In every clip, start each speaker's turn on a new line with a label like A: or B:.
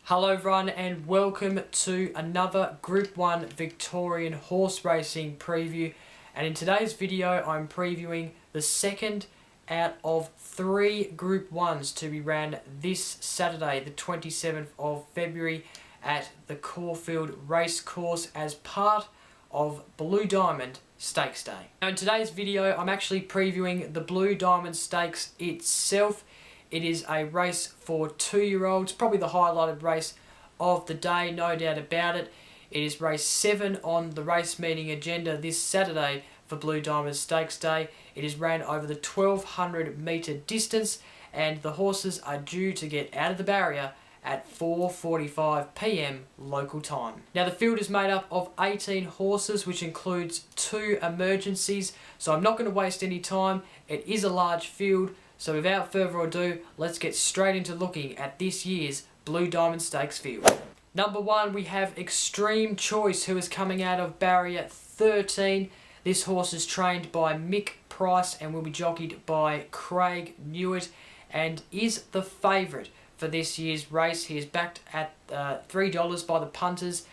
A: Hello everyone and welcome to another Group 1 Victorian horse racing preview, and in today's video I'm previewing the second out of 3 Group 1s to be ran this Saturday the 27th of February at the Caulfield racecourse as part of Blue Diamond Stakes Day. Now in today's video I'm actually previewing the Blue Diamond Stakes itself. It is a race for 2-year-olds, probably the highlighted race of the day, no doubt about it. It is race 7 on the race meeting agenda this Saturday for Blue Diamond Stakes Day. It is ran over the 1200 metre distance and the horses are due to get out of the barrier at 4:45 p.m. local time. Now the field is made up of 18 horses, which includes 2 emergencies, so I'm not going to waste any time. It is a large field. So without further ado, let's get straight into looking at this year's Blue Diamond Stakes field. Number 1, we have Extreme Choice, who is coming out of barrier 13. This horse is trained by Mick Price and will be jockeyed by Craig Newitt and is the favourite for this year's race. He is backed at $3 by the punters,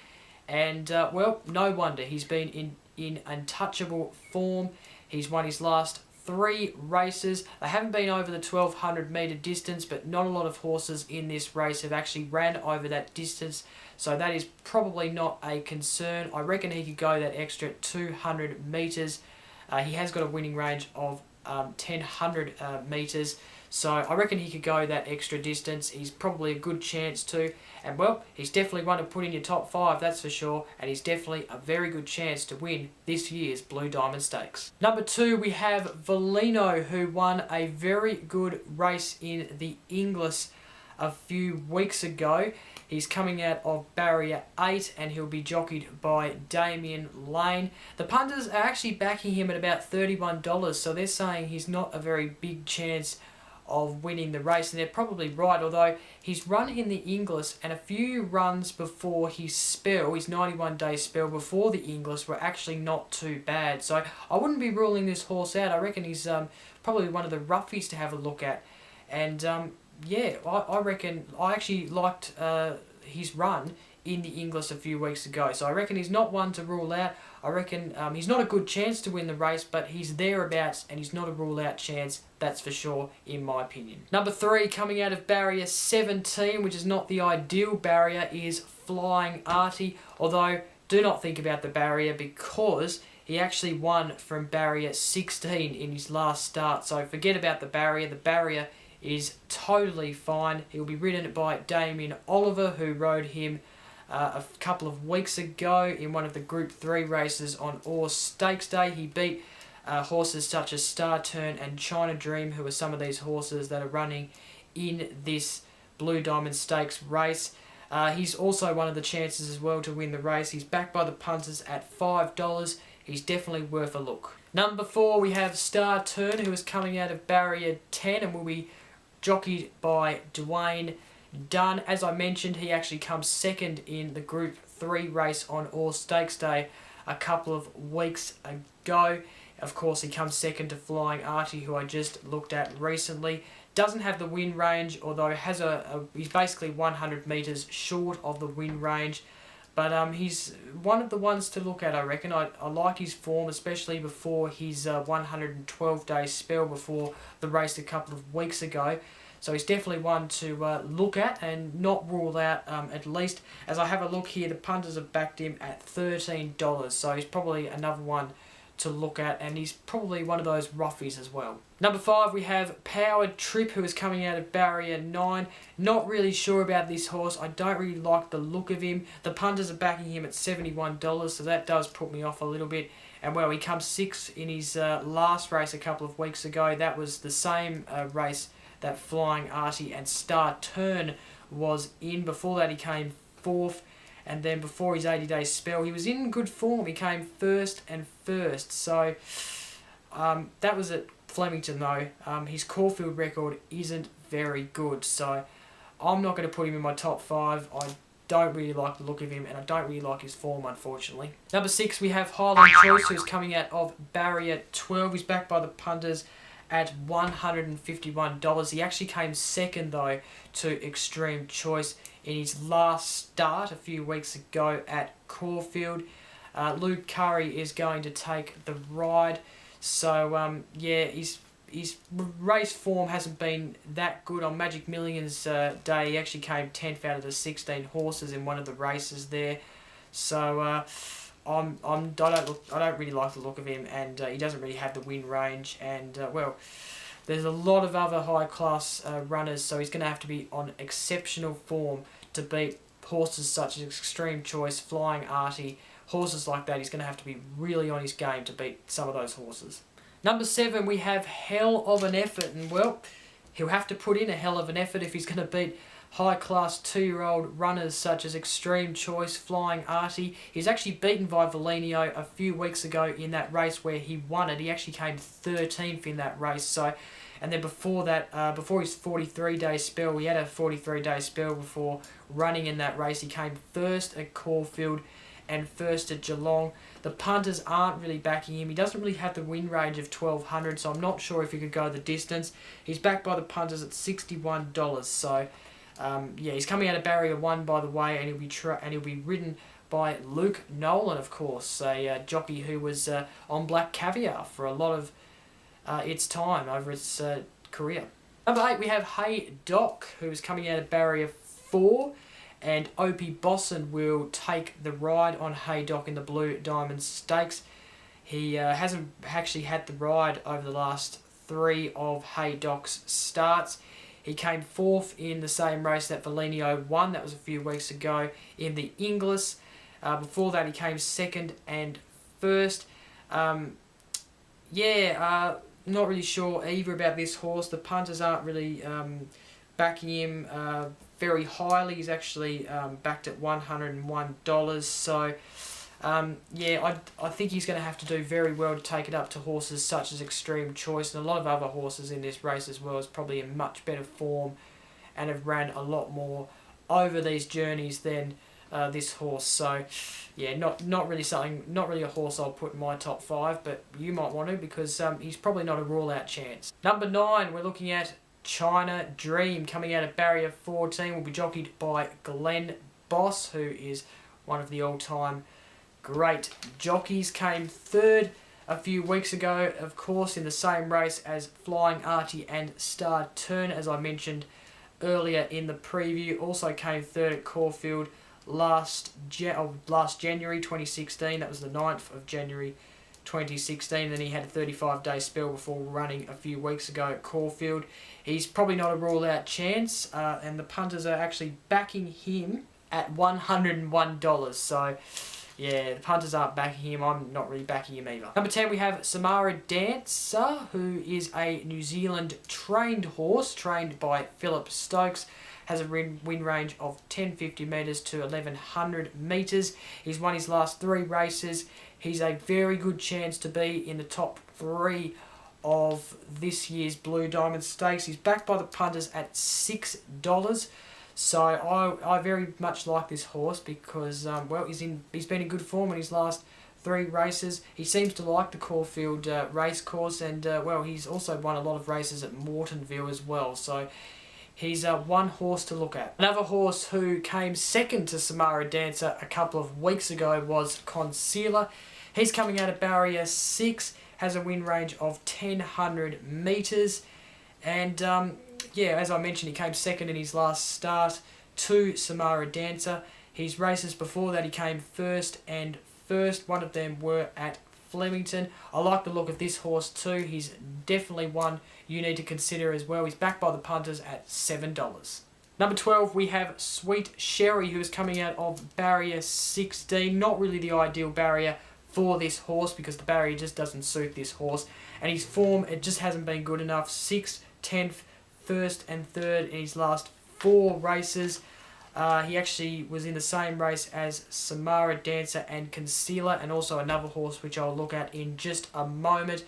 A: and well, no wonder. He's been in untouchable form. He's won his last 3 races. They haven't been over the 1200 metre distance, but not a lot of horses in this race have actually ran over that distance, so that is probably not a concern. I reckon he could go that extra 200 metres. He has got a winning range of 1000 metres, so I reckon he could go that extra distance. He's probably a good chance to, and well, he's definitely one to put in your top 5, that's for sure, and he's definitely a very good chance to win this year's Blue Diamond Stakes. Number 2, we have Valino, who won a very good race in the Inglis a few weeks ago. He's coming out of barrier 8 and he'll be jockeyed by Damien Lane. The punters are actually backing him at about $31, so they're saying he's not a very big chance of winning the race, and they're probably right, although he's run in the Inglis and a few runs before his spell, his 91-day spell before the Inglis, were actually not too bad. So I wouldn't be ruling this horse out. I reckon he's probably one of the roughies to have a look at, and yeah, I reckon I actually liked his run in the Inglis a few weeks ago, so I reckon he's not one to rule out. I reckon he's not a good chance to win the race, but he's thereabouts and he's not a rule-out chance, that's for sure, in my opinion. Number 3, coming out of barrier 17, which is not the ideal barrier, is Flying Artie, although do not think about the barrier because he actually won from barrier 16 in his last start, so forget about the barrier. The barrier is totally fine. He'll be ridden by Damien Oliver, who rode him a couple of weeks ago in one of the Group 3 races on Orr Stakes Day. He beat horses such as Star Turn and China Dream, who are some of these horses that are running in this Blue Diamond Stakes race. He's also one of the chances as well to win the race. He's backed by the punters at $5. He's definitely worth a look. Number 4, we have Star Turn, who is coming out of barrier 10 and will be jockeyed by Dwayne Dunn. As I mentioned, he actually comes second in the Group 3 race on Orr Stakes Day a couple of weeks ago. Of course, he comes second to Flying Artie, who I just looked at recently. Doesn't have the win range, although has he's basically 100 metres short of the win range. But he's one of the ones to look at, I reckon. I like his form, especially before his 112-day spell before the race a couple of weeks ago. So he's definitely one to look at and not rule out, at least. As I have a look here, the punters have backed him at $13. So he's probably another one to look at, and he's probably one of those roughies as well. Number 5, we have Powered Trip, who is coming out of barrier 9. Not really sure about this horse. I don't really like the look of him. The punters are backing him at $71, so that does put me off a little bit. And well, he comes 6th in his last race a couple of weeks ago. That was the same race that Flying Artie and Star Turn was in. Before that he came 4th, and then before his 80-day spell he was in good form. He came 1st and 1st, so that was at Flemington though. His Caulfield record isn't very good, so I'm not going to put him in my top 5. I don't really like the look of him, and I don't really like his form, unfortunately. Number 6, we have Highland Choice, who's coming out of barrier 12. He's backed by the punters at $151. He actually came 2nd, though, to Extreme Choice in his last start a few weeks ago at Caulfield. Luke Curry is going to take the ride. So, yeah, his race form hasn't been that good. On Magic Millions day, he actually came 10th out of the 16 horses in one of the races there. So I don't really like the look of him, and he doesn't really have the win range. And well, there's a lot of other high class runners, so he's going to have to be on exceptional form to beat horses such as Extreme Choice, Flying Artie, horses like that. He's going to have to be really on his game to beat some of those horses. Number 7, we have Hell of an Effort, and well, he'll have to put in a hell of an effort if he's going to beat high-class 2-year-old runners such as Extreme Choice, Flying Artie. He's actually beaten by Valenio a few weeks ago in that race where he won it. He actually came 13th in that race. So, and then before that, before his 43-day spell, he had a 43-day spell before running in that race. He came 1st at Caulfield and 1st at Geelong. The punters aren't really backing him. He doesn't really have the win range of 1,200, so I'm not sure if he could go the distance. He's backed by the punters at $61. So, yeah, he's coming out of barrier 1, by the way, and he'll be ridden by Luke Nolan, of course, a jockey who was on Black Caviar for a lot of its time over its career. Number 8, we have Hey Doc, who's coming out of barrier 4. And Opie Bosson will take the ride on Hey Doc in the Blue Diamond Stakes. He hasn't actually had the ride over the last 3 of Hey Doc's starts. He came 4th in the same race that Valenio won. That was a few weeks ago in the Inglis. Before that, he came 2nd and 1st. Not really sure either about this horse. The punters aren't really backing him very highly. He's actually backed at $101. So, yeah, I think he's going to have to do very well to take it up to horses such as Extreme Choice, and a lot of other horses in this race as well is probably in much better form and have ran a lot more over these journeys than this horse. So, yeah, not really a horse I'll put in my top 5, but you might want to, because he's probably not a rule-out chance. Number 9, we're looking at China Dream, coming out of barrier 14, will be jockeyed by Glenn Boss, who is one of the all-time great jockeys. Came 3rd a few weeks ago, of course, in the same race as Flying Artie and Star Turn, as I mentioned earlier in the preview. Also came 3rd at Caulfield last January 2016. That was the 9th of January 2016. Then he had a 35-day spell before running a few weeks ago at Caulfield. He's probably not a rule-out chance, and the punters are actually backing him at $101. So, yeah, the punters aren't backing him. I'm not really backing him either. Number 10, we have Samara Dancer, who is a New Zealand trained horse, trained by Philip Stokes. Has a win range of 1050 metres to 1100 metres. He's won his last 3 races. He's a very good chance to be in the top 3 of this year's Blue Diamond Stakes. He's backed by the punters at $6. So I very much like this horse because, well, he's been in good form in his last 3 races. He seems to like the Caulfield race course, and, well, he's also won a lot of races at Mortonville as well. So he's one horse to look at. Another horse who came 2nd to Samara Dancer a couple of weeks ago was Concealer. He's coming out of barrier 6, has a win range of 1000 metres. And, yeah, as I mentioned, he came 2nd in his last start to Samara Dancer. His races before that, he came 1st and 1st. One of them were at Flemington. I like the look of this horse too. He's definitely one you need to consider as well. He's backed by the punters at $7. Number 12, we have Sweet Sherry, who is coming out of barrier 16. Not really the ideal barrier for this horse because the barrier just doesn't suit this horse. And his form, it just hasn't been good enough. 6th, 10th, first and third in his last 4 races. He actually was in the same race as Samara Dancer and Concealer, and also another horse which I'll look at in just a moment.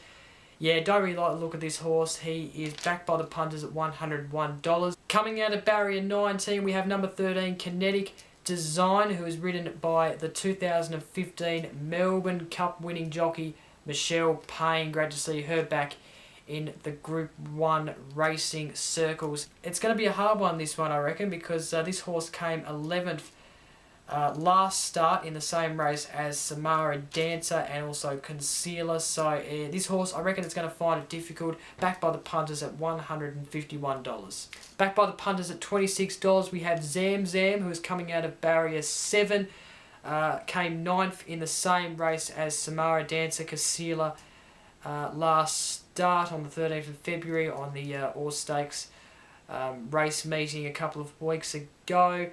A: Yeah, don't really like the look of this horse. He is backed by the punters at $101. Coming out of barrier 19, we have number 13, Kinetic Design, who is ridden by the 2015 Melbourne Cup winning jockey Michelle Payne. Great to see her back in the Group 1 racing circles. It's going to be a hard one, this one, I reckon, because this horse came 11th last start in the same race as Samara Dancer and also Concealer. So this horse, I reckon it's going to find it difficult. Backed by the punters at $151. Backed by the punters at $26, we have Zamzam, who is coming out of barrier 7. Came 9th in the same race as Samara Dancer, Concealer last start on the 13th of February on the Ore Stakes race meeting a couple of weeks ago.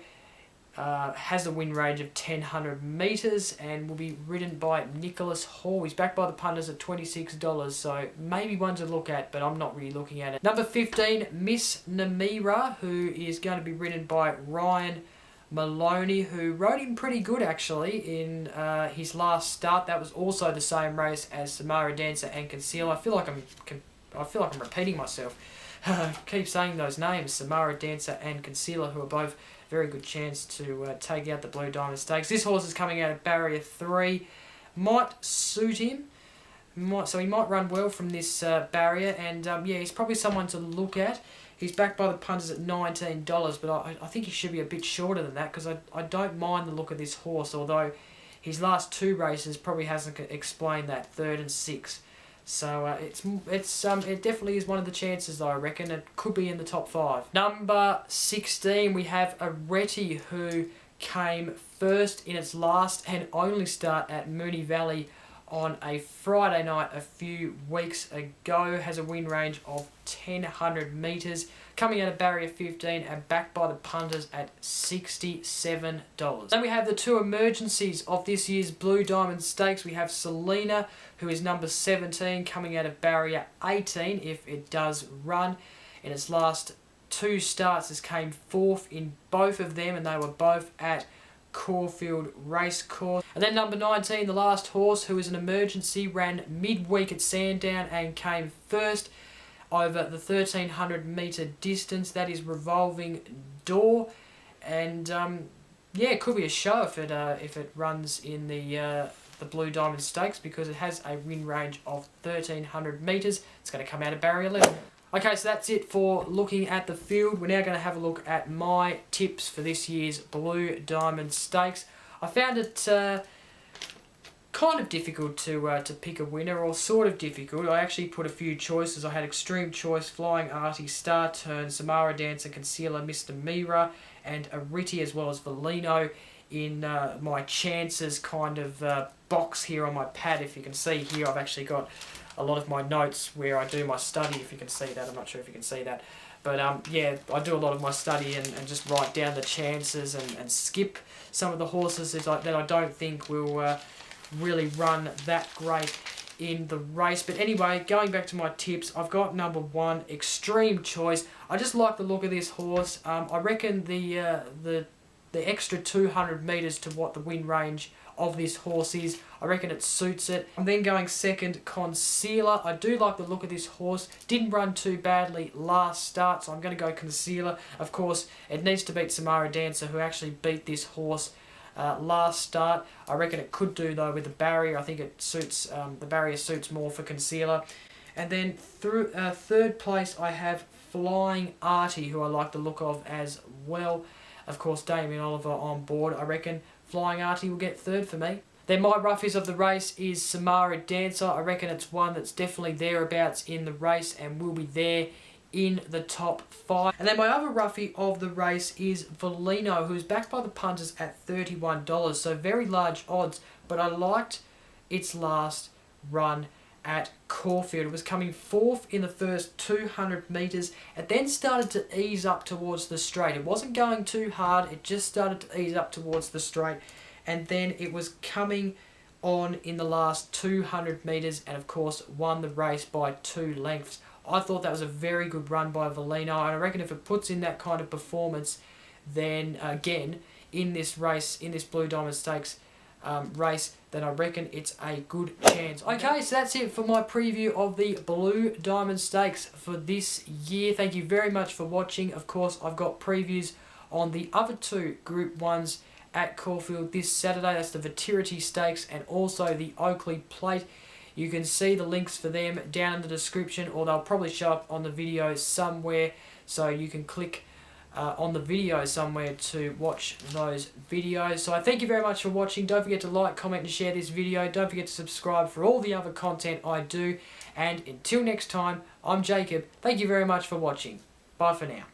A: Has a win range of 1,000 metres and will be ridden by Nicholas Hall. He's backed by the punters at $26, so maybe one to look at, but I'm not really looking at it. Number 15, Miss Namira, who is going to be ridden by Ryan Maloney, who rode him pretty good actually in his last start. That was also the same race as Samara Dancer and Conceal. I feel like I'm repeating myself. Keep saying those names, Samara Dancer and Concealer, who are both very good chance to take out the Blue Diamond Stakes. This horse is coming out of barrier 3. Might suit him. So he might run well from this barrier, and yeah, he's probably someone to look at. He's backed by the punters at $19, but I think he should be a bit shorter than that, because I don't mind the look of this horse, although his last 2 races probably hasn't explained that, 3rd and 6th. So it definitely is one of the chances, though, I reckon. It could be in the top 5. Number 16, we have Areti, who came first in its last and only start at Moonee Valley on a Friday night a few weeks ago. Has a win range of 1,000 metres. Coming out of barrier 15 and backed by the punters at $67. Then we have the 2 emergencies of this year's Blue Diamond Stakes. We have Selena, who is number 17, coming out of barrier 18 if it does run. In its last 2 starts, this came 4th in both of them, and they were both at Caulfield Racecourse. And then number 19, the last horse, who is an emergency, ran midweek at Sandown and came first over the 1,300 metre distance. That is Revolving Door, and yeah, it could be a show if it runs in the Blue Diamond Stakes, because it has a win range of 1,300 metres. It's going to come out of barrier 11. Okay, so that's it for looking at the field. We're now going to have a look at my tips for this year's Blue Diamond Stakes. I found it kind of difficult to pick a winner, or sort of difficult. I actually put a few choices. I had Extreme Choice, Flying Artie, Star Turn, Samara Dancer, Concealer, Mr. Mira, and Areti, as well as Velino in my chances kind of box here on my pad. If you can see here, I've actually got a lot of my notes where I do my study, if you can see that. I'm not sure if you can see that. But yeah, I do a lot of my study and just write down the chances and skip some of the horses that I don't think will really run that great in the race. But anyway, going back to my tips, I've got number 1, Extreme Choice. I just like the look of this horse. I reckon the extra 200 metres to what the win range of this horse is, I reckon it suits it. I'm then going second, Concealer. I do like the look of this horse. Didn't run too badly last start, so I'm going to go Concealer. Of course, it needs to beat Samara Dancer, who actually beat this horse last start. I reckon it could do, though, with the barrier. I think it suits, the barrier suits more for Concealer. And then through third place, I have Flying Artie, who I like the look of as well. Of course, Damien Oliver on board. I reckon Flying Artie will get 3rd for me. Then my roughies of the race is Samara Dancer. I reckon it's one that's definitely thereabouts in the race and will be there in the top 5. And then my other roughie of the race is Velino, who's backed by the punters at $31. So very large odds, but I liked its last run at Caulfield. It was coming 4th in the first 200 metres. It then started to ease up towards the straight. It wasn't going too hard. It just started to ease up towards the straight. And then it was coming on in the last 200 metres and, of course, won the race by 2 lengths I thought that was a very good run by Valino, and I reckon if it puts in that kind of performance, then again, in this race, in this Blue Diamond Stakes race, then I reckon it's a good chance. Okay, so that's it for my preview of the Blue Diamond Stakes for this year. Thank you very much for watching. Of course, I've got previews on the other two Group 1s at Caulfield this Saturday. That's the Vitirity Stakes and also the Oakley Plate. You can see the links for them down in the description, or they'll probably show up on the video somewhere, so you can click on the video somewhere to watch those videos. So I thank you very much for watching. Don't forget to like, comment and share this video. Don't forget to subscribe for all the other content I do. And until next time, I'm Jacob. Thank you very much for watching. Bye for now.